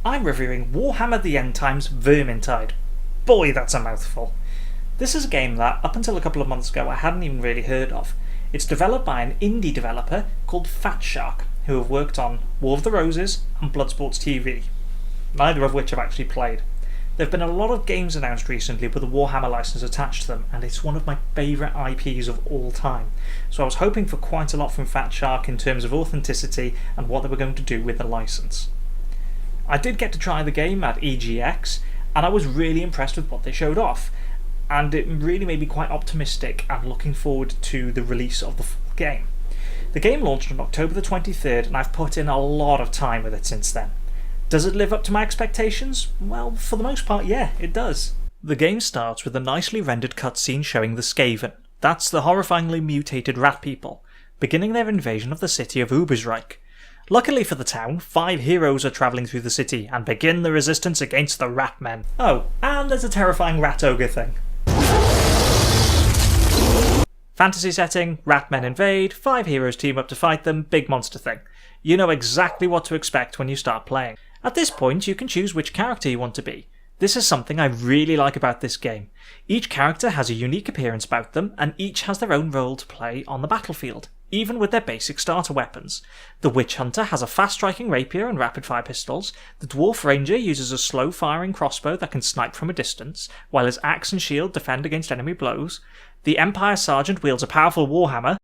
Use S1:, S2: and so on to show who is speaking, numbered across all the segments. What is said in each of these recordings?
S1: I'm reviewing Warhammer the End Times Vermintide. Boy, that's a mouthful. This is a game that, up until a couple of months ago, I hadn't even really heard of. It's developed by an indie developer called Fat Shark, who have worked on War of the Roses and Bloodsports TV, neither of which I've actually played. There have been a lot of games announced recently with the Warhammer license attached to them, and it's one of my favourite IPs of all time. So I was hoping for quite a lot from Fat Shark in terms of authenticity and what they were going to do with the license. I did get to try the game at EGX, and I was really impressed with what they showed off, and it really made me quite optimistic and looking forward to the release of the full game. The game launched on October the 23rd, and I've put in a lot of time with it since then. Does it live up to my expectations? Well, for the most part, yeah, it does. The game starts with a nicely rendered cutscene showing the Skaven. That's the horrifyingly mutated rat people, beginning their invasion of the city of Ubersreich. Luckily for the town, 5 heroes are travelling through the city and begin the resistance against the rat men. Oh, and there's a terrifying rat ogre thing. Fantasy setting, rat men invade, 5 heroes team up to fight them, big monster thing. You know exactly what to expect when you start playing. At this point, you can choose which character you want to be. This is something I really like about this game. Each character has a unique appearance about them, and each has their own role to play on the battlefield, even with their basic starter weapons. The Witch Hunter has a fast-striking rapier and rapid-fire pistols, the Dwarf Ranger uses a slow-firing crossbow that can snipe from a distance, while his axe and shield defend against enemy blows, the Empire Sergeant wields a powerful warhammer,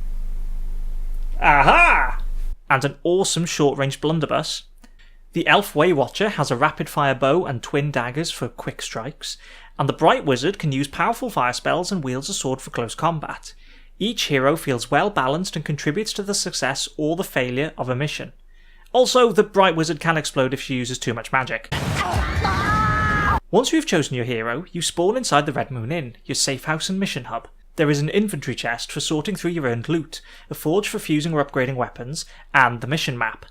S1: aha! And an awesome short-range blunderbuss. The Elf Waywatcher has a rapid-fire bow and twin daggers for quick strikes, and the Bright Wizard can use powerful fire spells and wields a sword for close combat. Each hero feels well balanced and contributes to the success or the failure of a mission. Also, the Bright Wizard can explode if she uses too much magic. Once you've chosen your hero, you spawn inside the Red Moon Inn, your safe house and mission hub. There is an inventory chest for sorting through your earned loot, a forge for fusing or upgrading weapons, and the mission map.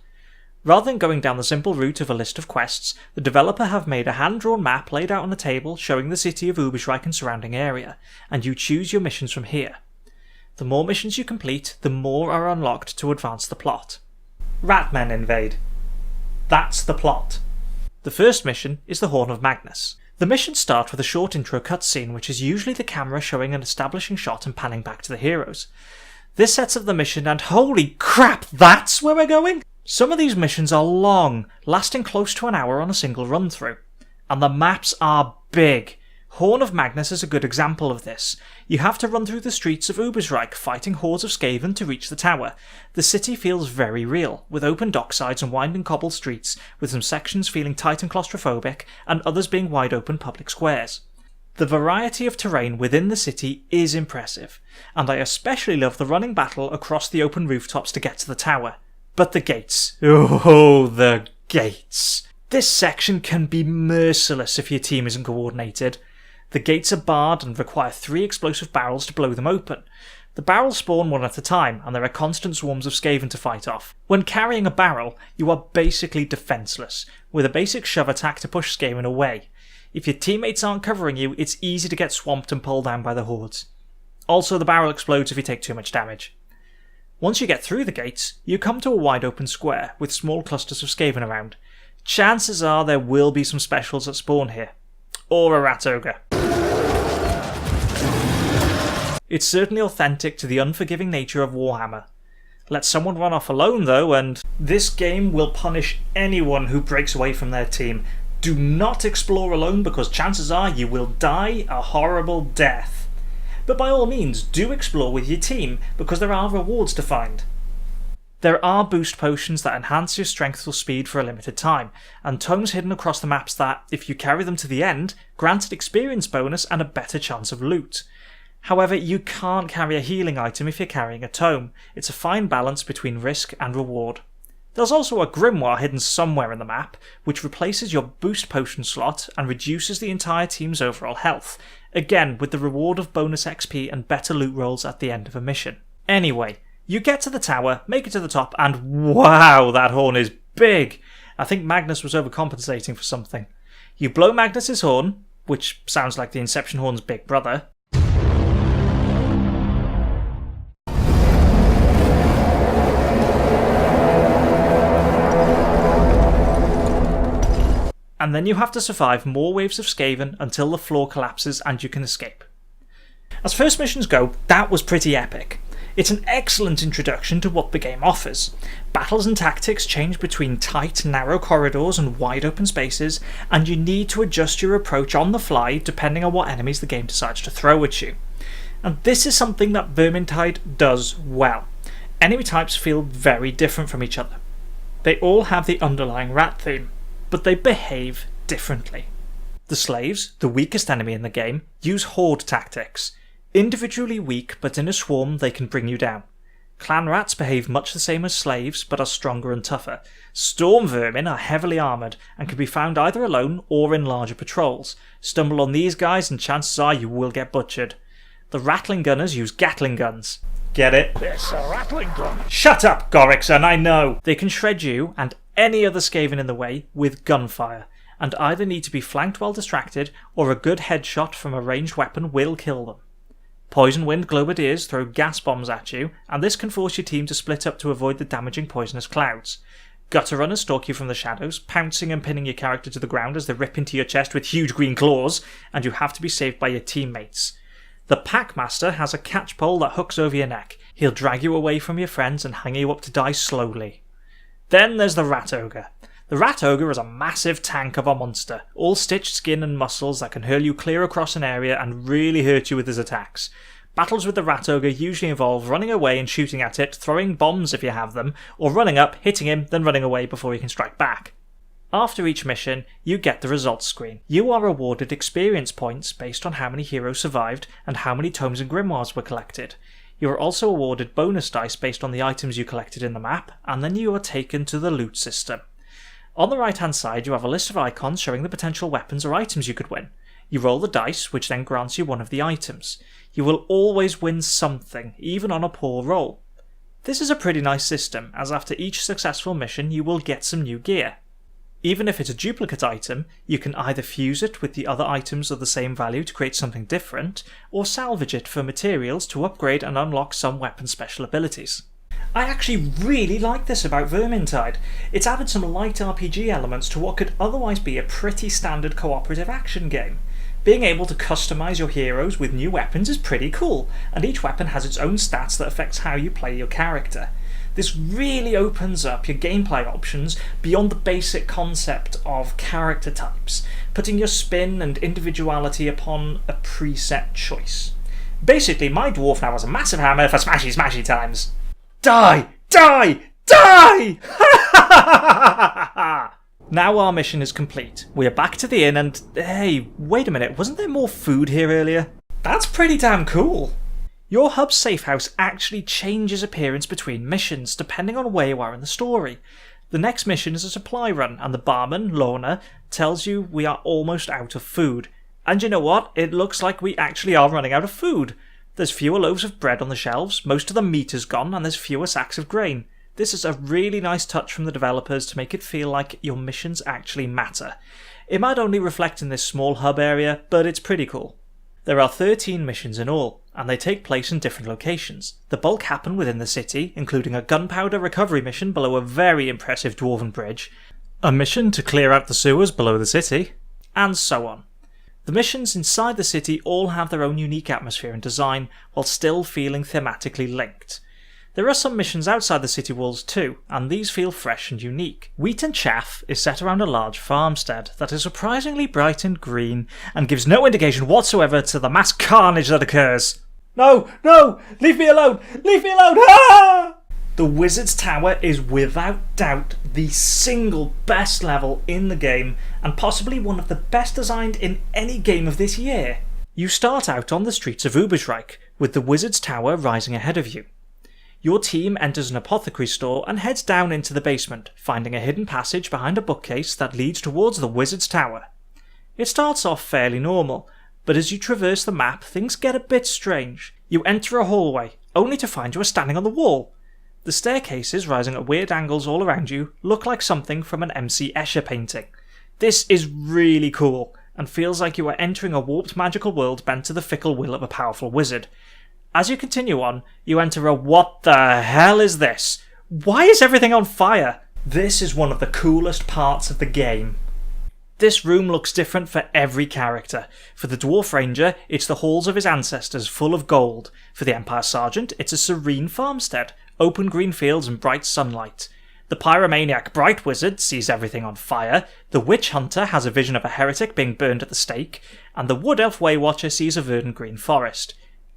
S1: Rather than going down the simple route of a list of quests, the developer have made a hand-drawn map laid out on a table showing the city of Ubersreich and surrounding area, and you choose your missions from here. The more missions you complete, the more are unlocked to advance the plot. Ratmen invade. That's the plot. The first mission is the Horn of Magnus. The missions start with a short intro cutscene, which is usually the camera showing an establishing shot and panning back to the heroes. This sets up the mission, and holy crap, that's where we're going? Some of these missions are long, lasting close to an hour on a single run-through. And the maps are big. Horn of Magnus is a good example of this. You have to run through the streets of Ubersreich, fighting hordes of Skaven to reach the tower. The city feels very real, with open docksides and winding cobbled streets, with some sections feeling tight and claustrophobic, and others being wide open public squares. The variety of terrain within the city is impressive, and I especially love the running battle across the open rooftops to get to the tower. But the gates. Oh, the gates. This section can be merciless if your team isn't coordinated. The gates are barred and require 3 explosive barrels to blow them open. The barrels spawn one at a time, and there are constant swarms of Skaven to fight off. When carrying a barrel, you are basically defenceless, with a basic shove attack to push Skaven away. If your teammates aren't covering you, it's easy to get swamped and pulled down by the hordes. Also, the barrel explodes if you take too much damage. Once you get through the gates, you come to a wide open square with small clusters of Skaven around. Chances are there will be some specials that spawn here. Or a rat ogre. It's certainly authentic to the unforgiving nature of Warhammer. Let someone run off alone though, and this game will punish anyone who breaks away from their team. Do not explore alone, because chances are you will die a horrible death. But by all means, do explore with your team, because there are rewards to find. There are boost potions that enhance your strength or speed for a limited time, and tomes hidden across the maps that, if you carry them to the end, grant an experience bonus and a better chance of loot. However, you can't carry a healing item if you're carrying a tome. It's a fine balance between risk and reward. There's also a grimoire hidden somewhere in the map, which replaces your boost potion slot and reduces the entire team's overall health, again with the reward of bonus XP and better loot rolls at the end of a mission. Anyway, you get to the tower, make it to the top, and wow, that horn is big! I think Magnus was overcompensating for something. You blow Magnus's horn, which sounds like the Inception horn's big brother, and then you have to survive more waves of Skaven until the floor collapses and you can escape. As first missions go, that was pretty epic. It's an excellent introduction to what the game offers. Battles and tactics change between tight, narrow corridors and wide open spaces, and you need to adjust your approach on the fly depending on what enemies the game decides to throw at you. And this is something that Vermintide does well. Enemy types feel very different from each other. They all have the underlying rat theme, but they behave differently. The slaves, the weakest enemy in the game, use horde tactics. Individually weak, but in a swarm they can bring you down. Clan rats behave much the same as slaves, but are stronger and tougher. Storm vermin are heavily armoured, and can be found either alone or in larger patrols. Stumble on these guys and chances are you will get butchered. The rattling gunners use Gatling guns. Get it?
S2: It's a rattling gun.
S1: Shut up, Gorrickson, I know! They can shred you and any other Skaven in the way with gunfire, and either need to be flanked while distracted, or a good headshot from a ranged weapon will kill them. Poison Wind Globadiers throw gas bombs at you, and this can force your team to split up to avoid the damaging poisonous clouds. Gutter Runners stalk you from the shadows, pouncing and pinning your character to the ground as they rip into your chest with huge green claws, and you have to be saved by your teammates. The Packmaster has a catchpole that hooks over your neck. He'll drag you away from your friends and hang you up to die slowly. Then there's the Rat Ogre. The Rat Ogre is a massive tank of a monster, all stitched skin and muscles that can hurl you clear across an area and really hurt you with his attacks. Battles with the Rat Ogre usually involve running away and shooting at it, throwing bombs if you have them, or running up, hitting him, then running away before he can strike back. After each mission, you get the results screen. You are awarded experience points based on how many heroes survived and how many tomes and grimoires were collected. You are also awarded bonus dice based on the items you collected in the map, and then you are taken to the loot system. On the right hand side you have a list of icons showing the potential weapons or items you could win. You roll the dice, which then grants you one of the items. You will always win something, even on a poor roll. This is a pretty nice system, as after each successful mission you will get some new gear. Even if it's a duplicate item, you can either fuse it with the other items of the same value to create something different, or salvage it for materials to upgrade and unlock some weapon special abilities. I actually really like this about Vermintide. It's added some light RPG elements to what could otherwise be a pretty standard cooperative action game. Being able to customise your heroes with new weapons is pretty cool, and each weapon has its own stats that affects how you play your character. This really opens up your gameplay options beyond the basic concept of character types, putting your spin and individuality upon a preset choice. Basically, my dwarf now has a massive hammer for smashy smashy times. Die! Die! Die! Now our mission is complete. We are back to the inn and... Hey, wait a minute, wasn't there more food here earlier? That's pretty damn cool! Your hub's safe house actually changes appearance between missions, depending on where you are in the story. The next mission is a supply run, and the barman, Lorna, tells you we are almost out of food. And you know what? It looks like we actually are running out of food. There's fewer loaves of bread on the shelves, most of the meat is gone, and there's fewer sacks of grain. This is a really nice touch from the developers to make it feel like your missions actually matter. It might only reflect in this small hub area, but it's pretty cool. There are 13 missions in all, and they take place in different locations. The bulk happen within the city, including a gunpowder recovery mission below a very impressive dwarven bridge, a mission to clear out the sewers below the city, and so on. The missions inside the city all have their own unique atmosphere and design, while still feeling thematically linked. There are some missions outside the city walls too, and these feel fresh and unique. Wheat and Chaff is set around a large farmstead that is surprisingly bright and green, and gives no indication whatsoever to the mass carnage that occurs. No! No! Leave me alone! Leave me alone! Ah! The Wizard's Tower is without doubt the single best level in the game, and possibly one of the best designed in any game of this year. You start out on the streets of Ubersreich, with the Wizard's Tower rising ahead of you. Your team enters an apothecary store and heads down into the basement, finding a hidden passage behind a bookcase that leads towards the Wizard's Tower. It starts off fairly normal, but as you traverse the map, things get a bit strange. You enter a hallway, only to find you are standing on the wall. The staircases, rising at weird angles all around you, look like something from an M.C. Escher painting. This is really cool, and feels like you are entering a warped magical world bent to the fickle will of a powerful wizard. As you continue on, you enter a "what the hell is this? Why is everything on fire?" This is one of the coolest parts of the game. This room looks different for every character. For the Dwarf Ranger, it's the halls of his ancestors full of gold. For the Empire Sergeant, it's a serene farmstead, open green fields and bright sunlight. The Pyromaniac Bright Wizard sees everything on fire, the Witch Hunter has a vision of a heretic being burned at the stake, and the Wood Elf Waywatcher sees a verdant green forest.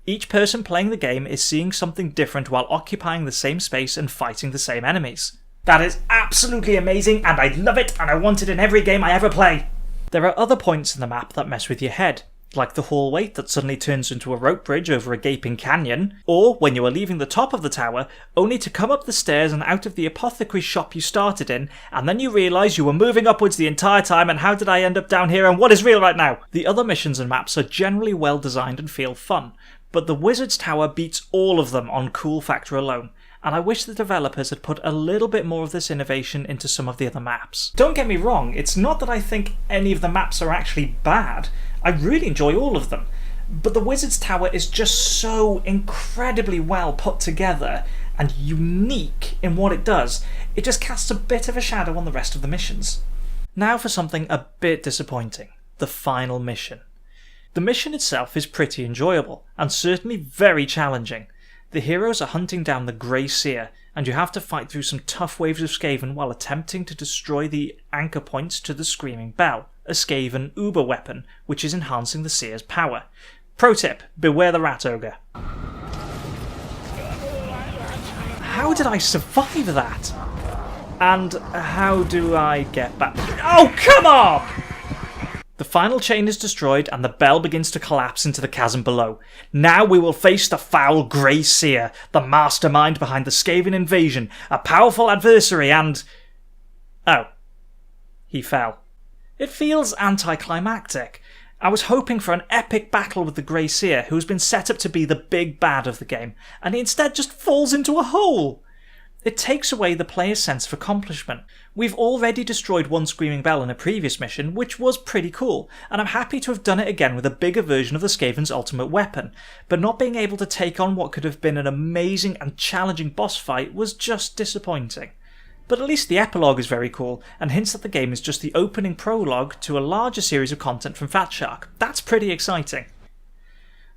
S1: Each person playing the game is seeing something different while occupying the same space and fighting the same enemies. That is absolutely amazing, and I love it, and I want it in every game I ever play! There are other points in the map that mess with your head, like the hallway that suddenly turns into a rope bridge over a gaping canyon, or when you are leaving the top of the tower, only to come up the stairs and out of the apothecary shop you started in, and then you realise you were moving upwards the entire time and how did I end up down here and what is real right now? The other missions and maps are generally well designed and feel fun, but the Wizard's Tower beats all of them on cool factor alone, and I wish the developers had put a little bit more of this innovation into some of the other maps. Don't get me wrong, it's not that I think any of the maps are actually bad, I really enjoy all of them, but the Wizard's Tower is just so incredibly well put together and unique in what it does, it just casts a bit of a shadow on the rest of the missions. Now for something a bit disappointing, the final mission. The mission itself is pretty enjoyable, and certainly very challenging. The heroes are hunting down the Grey Seer, and you have to fight through some tough waves of Skaven while attempting to destroy the anchor points to the Screaming Bell, a Skaven uber weapon, which is enhancing the Seer's power. Pro tip, beware the Rat Ogre. How did I survive that? And how do I get back? Oh, come on! The final chain is destroyed and the bell begins to collapse into the chasm below. Now we will face the foul Grey Seer, the mastermind behind the Skaven invasion, a powerful adversary and... Oh. He fell. It feels anticlimactic. I was hoping for an epic battle with the Grey Seer, who has been set up to be the big bad of the game, and he instead just falls into a hole. It takes away the player's sense of accomplishment. We've already destroyed one Screaming Bell in a previous mission, which was pretty cool, and I'm happy to have done it again with a bigger version of the Skaven's ultimate weapon, but not being able to take on what could have been an amazing and challenging boss fight was just disappointing. But at least the epilogue is very cool, and hints that the game is just the opening prologue to a larger series of content from Fatshark. That's pretty exciting.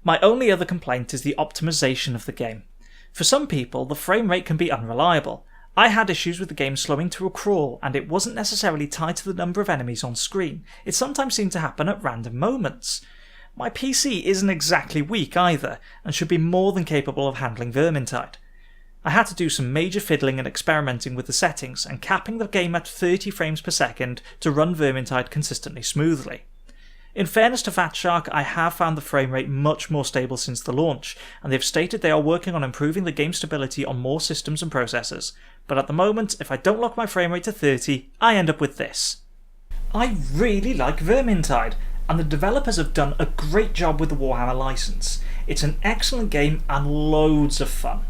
S1: My only other complaint is the optimization of the game. For some people, the frame rate can be unreliable. I had issues with the game slowing to a crawl, and it wasn't necessarily tied to the number of enemies on screen. It sometimes seemed to happen at random moments. My PC isn't exactly weak either, and should be more than capable of handling Vermintide. I had to do some major fiddling and experimenting with the settings, and capping the game at 30 frames per second to run Vermintide consistently smoothly. In fairness to Fatshark, I have found the frame rate much more stable since the launch, and they've stated they are working on improving the game stability on more systems and processors, but at the moment, if I don't lock my frame rate to 30, I end up with this. I really like Vermintide, and the developers have done a great job with the Warhammer license. It's an excellent game and loads of fun.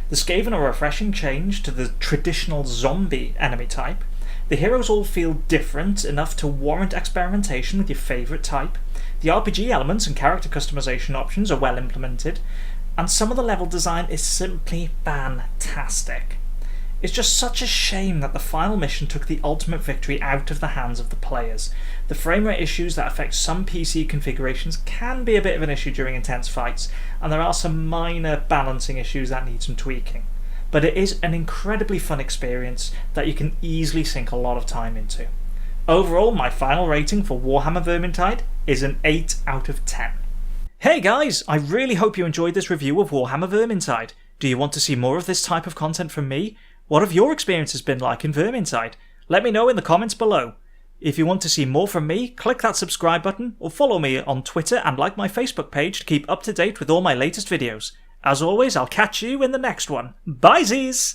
S1: The Skaven are a refreshing change to the traditional zombie enemy type. The heroes all feel different enough to warrant experimentation with your favourite type. The RPG elements and character customization options are well implemented, and some of the level design is simply fantastic. It's just such a shame that the final mission took the ultimate victory out of the hands of the players. The frame rate issues that affect some PC configurations can be a bit of an issue during intense fights, and there are some minor balancing issues that need some tweaking. But it is an incredibly fun experience that you can easily sink a lot of time into. Overall, my final rating for Warhammer Vermintide is an 8 out of 10. Hey guys, I really hope you enjoyed this review of Warhammer Vermintide. Do you want to see more of this type of content from me? What have your experiences been like in Vermintide? Let me know in the comments below. If you want to see more from me, click that subscribe button or follow me on Twitter and like my Facebook page to keep up to date with all my latest videos. As always, I'll catch you in the next one. Bye-sies!